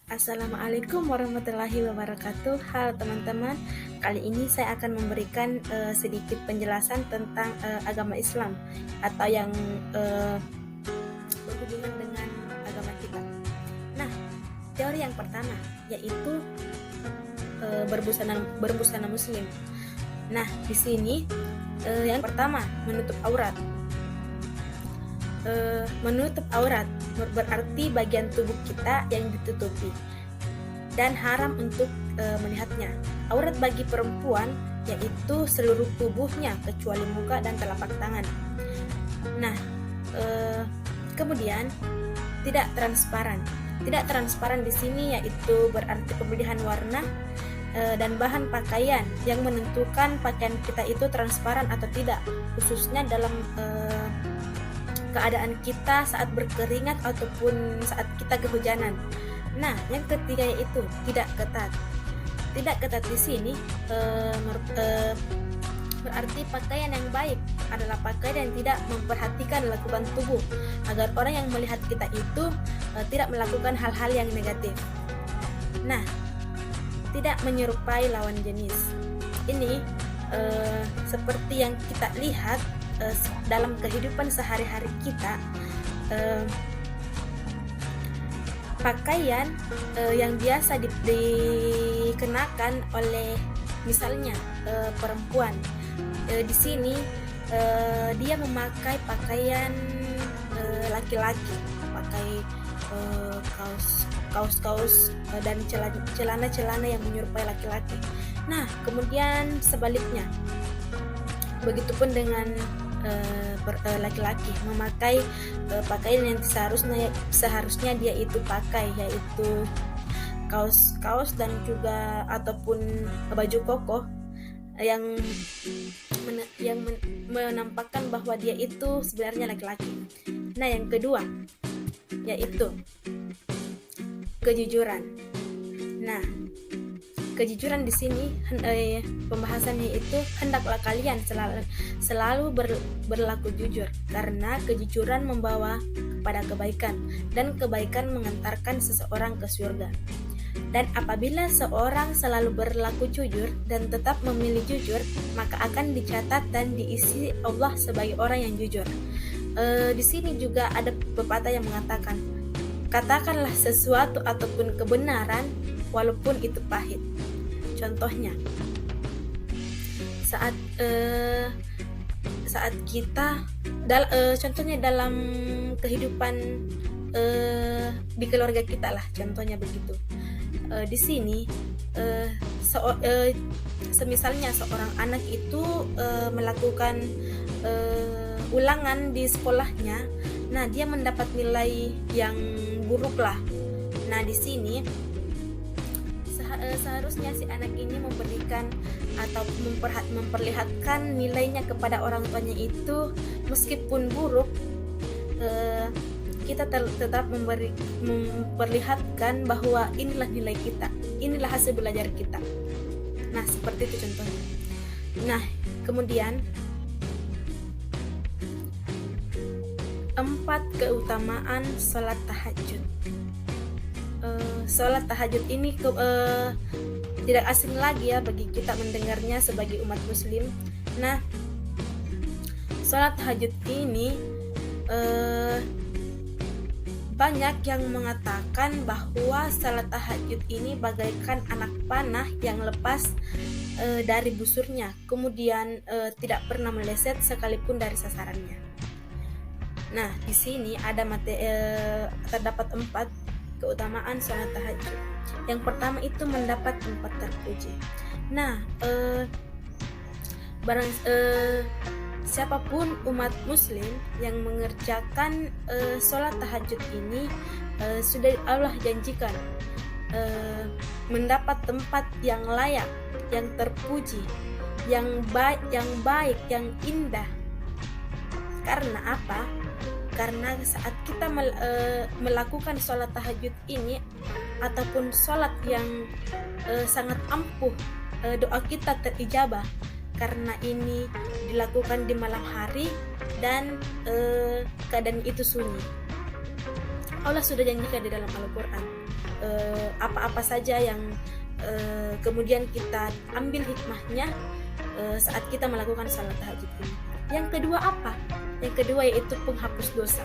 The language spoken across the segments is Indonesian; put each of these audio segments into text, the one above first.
Assalamualaikum warahmatullahi wabarakatuh. Halo teman-teman, kali ini saya akan memberikan sedikit penjelasan tentang agama Islam atau yang berhubungan dengan agama kita. Nah, teori yang pertama yaitu berbusana Muslim. Nah, di sini yang pertama menutup aurat. Menutup aurat berarti bagian tubuh kita yang ditutupi dan haram untuk melihatnya. Aurat bagi perempuan yaitu seluruh tubuhnya kecuali muka dan telapak tangan. Nah, kemudian tidak transparan. Tidak transparan di sini yaitu berarti pemilihan warna dan bahan pakaian yang menentukan pakaian kita itu transparan atau tidak, khususnya dalam keadaan kita saat berkeringat ataupun saat kita kehujanan. Nah, yang ketiga yaitu tidak ketat. Tidak ketat di sini berarti pakaian yang baik adalah pakaian yang tidak memperhatikan lakukan tubuh agar orang yang melihat kita itu tidak melakukan hal-hal yang negatif. Nah, tidak menyerupai lawan jenis. Ini seperti yang kita lihat dalam kehidupan sehari-hari kita, pakaian yang biasa dikenakan oleh misalnya perempuan di sini dia memakai pakaian laki-laki, pakai kaos dan celana-celana yang menyerupai laki-laki. Nah, kemudian sebaliknya, begitupun dengan laki-laki memakai pakaian yang seharusnya dia itu pakai, yaitu kaos dan juga ataupun baju koko yang menampakkan bahwa dia itu sebenarnya laki-laki. Nah, yang kedua yaitu kejujuran. Nah, kejujuran di sini pembahasannya itu hendaklah kalian selalu berlaku jujur, karena kejujuran membawa kepada kebaikan dan kebaikan mengantarkan seseorang ke surga. Dan apabila seorang selalu berlaku jujur dan tetap memilih jujur, maka akan dicatat dan diisi Allah sebagai orang yang jujur. Di sini juga ada pepatah yang mengatakan, katakanlah sesuatu ataupun kebenaran walaupun itu pahit. Contohnya, saat kita contohnya dalam kehidupan di keluarga kita lah, contohnya begitu. Di sini semisalnya seorang anak itu melakukan ulangan di sekolahnya, nah dia mendapat nilai yang buruk lah. Nah, di sini seharusnya si anak ini memberikan atau memperlihatkan nilainya kepada orang tuanya itu meskipun buruk, kita tetap memperlihatkan bahwa inilah nilai kita, inilah hasil belajar kita. Nah, seperti itu contohnya. Nah, kemudian 4 keutamaan sholat tahajud. Sholat tahajud ini tidak asing lagi ya bagi kita mendengarnya sebagai umat muslim. Nah, sholat tahajud ini banyak yang mengatakan bahwa sholat tahajud ini bagaikan anak panah yang lepas dari busurnya, kemudian tidak pernah meleset sekalipun dari sasarannya. Nah, di sini ada terdapat 4 keutamaan sholat tahajud. Yang pertama itu mendapat tempat terpuji. Nah, siapapun umat muslim yang mengerjakan sholat tahajud ini sudah Allah janjikan mendapat tempat yang layak, yang terpuji, yang baik, yang indah. Karena apa? Karena saat kita melakukan sholat tahajud ini ataupun sholat yang sangat ampuh, doa kita terijabah karena ini dilakukan di malam hari dan keadaan itu sunyi. Allah sudah janjikan di dalam Al-Quran, apa-apa saja yang kemudian kita ambil hikmahnya saat kita melakukan salat tahajud ini. Yang kedua apa? Yang kedua yaitu penghapus dosa.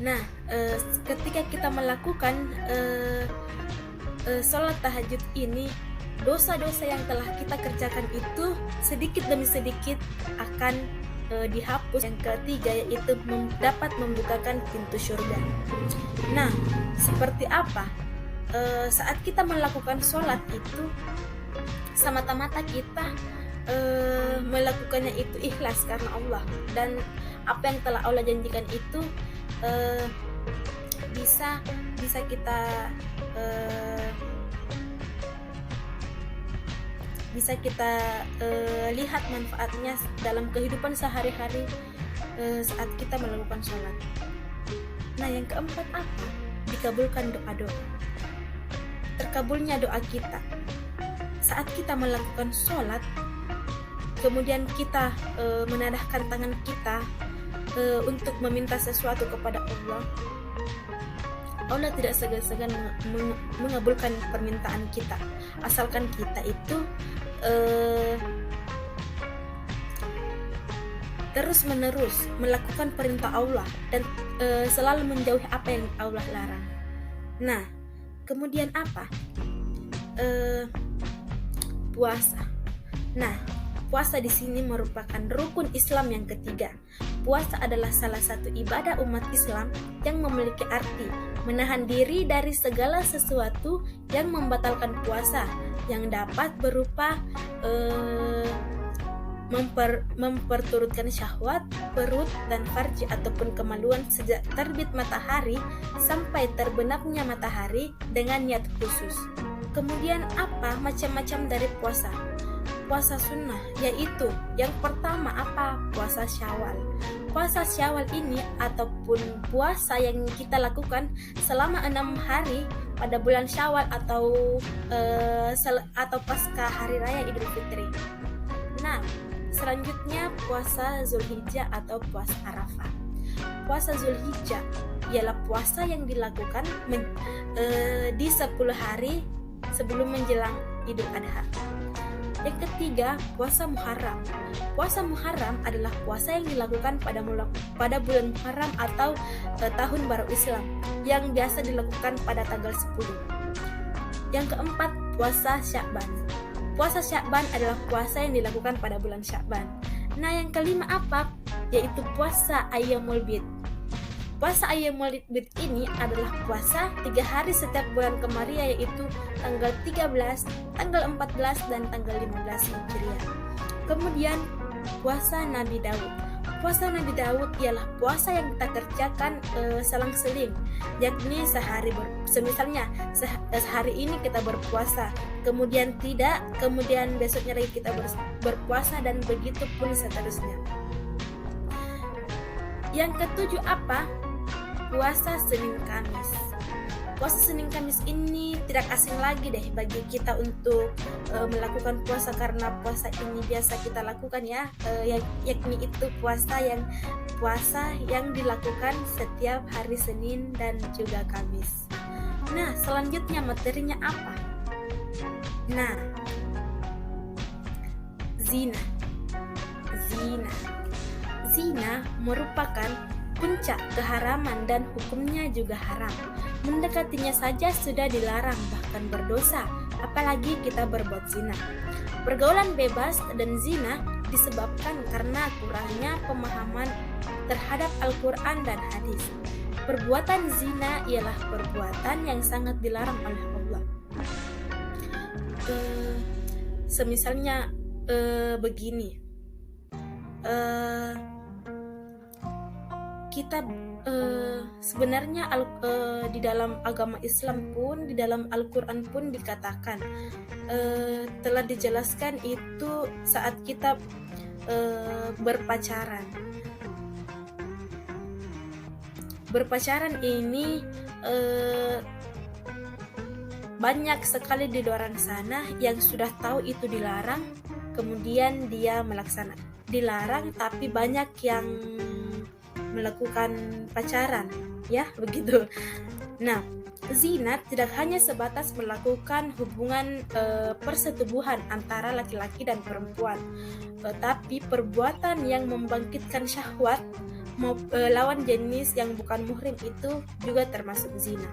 Nah, ketika kita melakukan salat tahajud ini, dosa-dosa yang telah kita kerjakan itu sedikit demi sedikit akan dihapus. Yang ketiga yaitu dapat membukakan pintu surga. Nah, seperti apa? Saat kita melakukan sholat itu, semata-mata kita melakukannya itu ikhlas karena Allah, dan apa yang telah Allah janjikan itu bisa kita lihat manfaatnya dalam kehidupan sehari-hari saat kita melakukan sholat. Nah, yang keempat apa? Dikabulkan doa-doa. Terkabulnya doa kita saat kita melakukan sholat, kemudian kita menadahkan tangan kita untuk meminta sesuatu kepada Allah. Allah tidak segan-segan mengabulkan permintaan kita, asalkan kita itu terus-menerus melakukan perintah Allah dan selalu menjauhi apa yang Allah larang. Nah, kemudian apa? Puasa. Nah, puasa di sini merupakan rukun Islam yang ketiga. Puasa adalah salah satu ibadah umat Islam yang memiliki arti menahan diri dari segala sesuatu yang membatalkan puasa, yang dapat berupa memperturutkan syahwat, perut, dan farji ataupun kemaluan sejak terbit matahari sampai terbenamnya matahari dengan niat khusus. Kemudian apa macam-macam dari puasa? Puasa sunnah, yaitu yang pertama apa? Puasa Syawal. Puasa Syawal ini ataupun puasa yang kita lakukan selama 6 hari pada bulan Syawal atau pasca hari raya Idul Fitri. Nah, selanjutnya puasa Zulhijjah atau puasa Arafah. Puasa Zulhijjah ialah puasa yang dilakukan di 10 hari sebelum menjelang Idul Adha. Yang ketiga, puasa Muharram. Puasa Muharram adalah puasa yang dilakukan pada bulan Muharram atau tahun baru Islam, yang biasa dilakukan pada tanggal 10. Yang keempat, puasa Sya'ban. Puasa Sya'ban adalah puasa yang dilakukan pada bulan Sya'ban. Nah, yang kelima apa? Yaitu puasa Ayyamul Bid. Puasa Ayyamul Bid ini adalah puasa 3 hari setiap bulan Qamariah, yaitu tanggal 13, tanggal 14, dan tanggal 15 Hijriah. Kemudian puasa Nabi Daud. Puasa Nabi Daud ialah puasa yang kita kerjakan selang-seling, yakni semisalnya sehari ini kita berpuasa, kemudian tidak, kemudian besoknya lagi kita berpuasa, dan begitu pun seterusnya. Yang ketujuh apa? Puasa Senin Kamis. Puasa Senin Kamis ini tidak asing lagi deh bagi kita untuk melakukan puasa, karena puasa ini biasa kita lakukan ya, yakni itu puasa yang dilakukan setiap hari Senin dan juga Kamis. Nah, selanjutnya materinya apa? Nah, zina. Zina merupakan puncak keharaman dan hukumnya juga haram. Mendekatinya saja sudah dilarang, bahkan berdosa, apalagi kita berbuat zina. Pergaulan bebas dan zina disebabkan karena kurangnya pemahaman terhadap Al-Quran dan hadis. Perbuatan zina ialah perbuatan yang sangat dilarang oleh Allah. Semisalnya begini, kita sebenarnya di dalam agama Islam pun, di dalam Al-Quran pun dikatakan, telah dijelaskan itu saat kita berpacaran. Berpacaran ini banyak sekali di luar sana yang sudah tahu itu dilarang, kemudian dia melaksanakan. Dilarang, tapi banyak yang melakukan pacaran, ya begitu. Nah, Zina tidak hanya sebatas melakukan hubungan persetubuhan antara laki-laki dan perempuan, tetapi perbuatan yang membangkitkan syahwat lawan jenis yang bukan muhrim itu juga termasuk zina.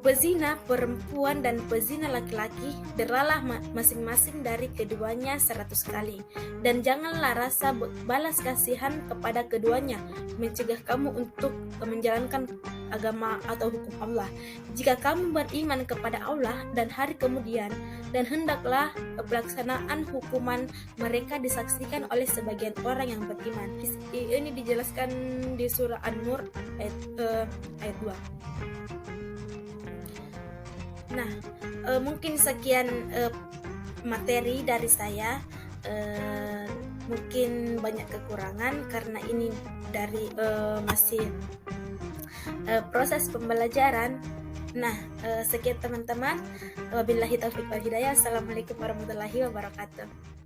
Pezina perempuan dan pezina laki-laki beralah masing-masing dari keduanya 100 kali. Dan janganlah rasa balas kasihan kepada keduanya mencegah kamu untuk menjalankan agama atau hukum Allah. Jika kamu beriman kepada Allah dan hari kemudian, dan hendaklah pelaksanaan hukuman mereka disaksikan oleh sebagian orang yang beriman. Ini dijelaskan di surah An-Nur ayat 2. Nah, mungkin sekian materi dari saya. Mungkin banyak kekurangan karena ini dari masih proses pembelajaran. Nah, sekian teman-teman. Wabillahi taufiq wal hidayah. Assalamualaikum warahmatullahi wabarakatuh.